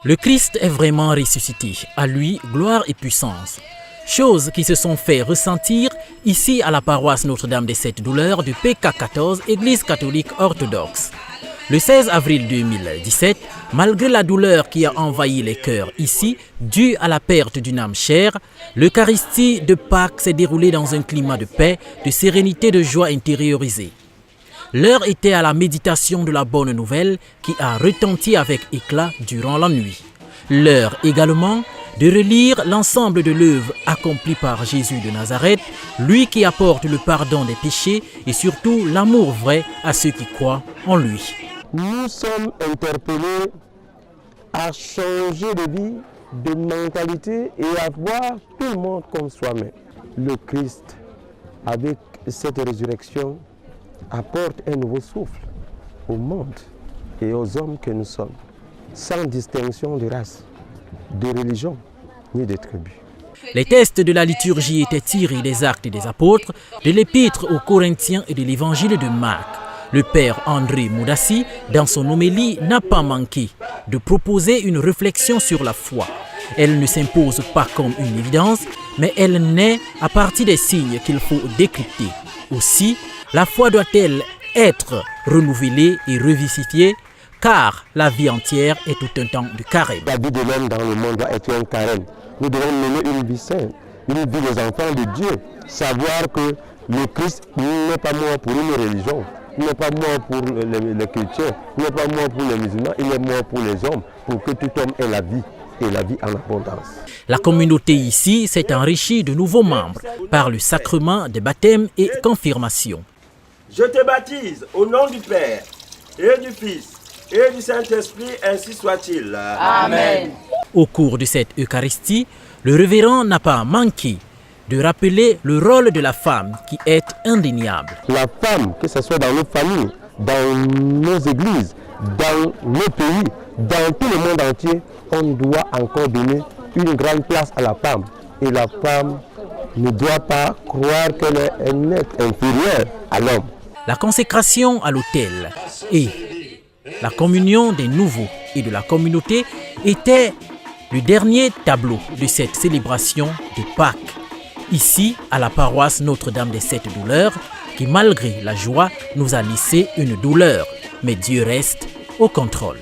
Le Christ est vraiment ressuscité. À lui, gloire et puissance. Choses qui se sont fait ressentir ici à la paroisse Notre-Dame des Sept Douleurs du PK14, Église catholique orthodoxe. Le 16 avril 2017, malgré la douleur qui a envahi les cœurs ici, due à la perte d'une âme chère, l'Eucharistie de Pâques s'est déroulée dans un climat de paix, de sérénité, de joie intériorisée. L'heure était à la méditation de la bonne nouvelle qui a retenti avec éclat durant la nuit. L'heure également de relire l'ensemble de l'œuvre accomplie par Jésus de Nazareth, lui qui apporte le pardon des péchés et surtout l'amour vrai à ceux qui croient en lui. Nous sommes interpellés à changer de vie, de mentalité et à voir tout le monde comme soi-même. Le Christ, avec cette résurrection, apporte un nouveau souffle au monde et aux hommes que nous sommes, sans distinction de race, de religion ni de tribu. Les textes de la liturgie étaient tirés des Actes des Apôtres, de l'Épître aux Corinthiens et de l'Évangile de Marc. Le père André Moudassi, dans son homélie, n'a pas manqué de proposer une réflexion sur la foi. Elle ne s'impose pas comme une évidence, mais elle naît à partir des signes qu'il faut décrypter. Aussi, la foi doit-elle être renouvelée et revivifiée, car la vie entière est tout un temps de carême. La vie de l'homme dans le monde doit être un carême. Nous devons mener une vie sainte, une vie des enfants de Dieu. Savoir que le Christ n'est pas mort pour une religion, il n'est pas mort pour les chrétiens, il n'est pas mort pour les musulmans, il est mort pour les hommes, pour que tout homme ait la vie et la vie en abondance. La communauté ici s'est enrichie de nouveaux membres par le sacrement des baptêmes et confirmations. Je te baptise au nom du Père et du Fils et du Saint-Esprit, ainsi soit-il. Amen. Au cours de cette Eucharistie, le révérend n'a pas manqué de rappeler le rôle de la femme qui est indéniable. La femme, que ce soit dans nos familles, dans nos églises, dans nos pays, dans tout le monde entier, on doit encore donner une grande place à la femme. Et la femme ne doit pas croire qu'elle est un être inférieur à l'homme. La consécration à l'autel et la communion des nouveaux et de la communauté était le dernier tableau de cette célébration de Pâques. Ici, à la paroisse Notre-Dame des Sept Douleurs, qui malgré la joie nous a laissé une douleur, mais Dieu reste au contrôle.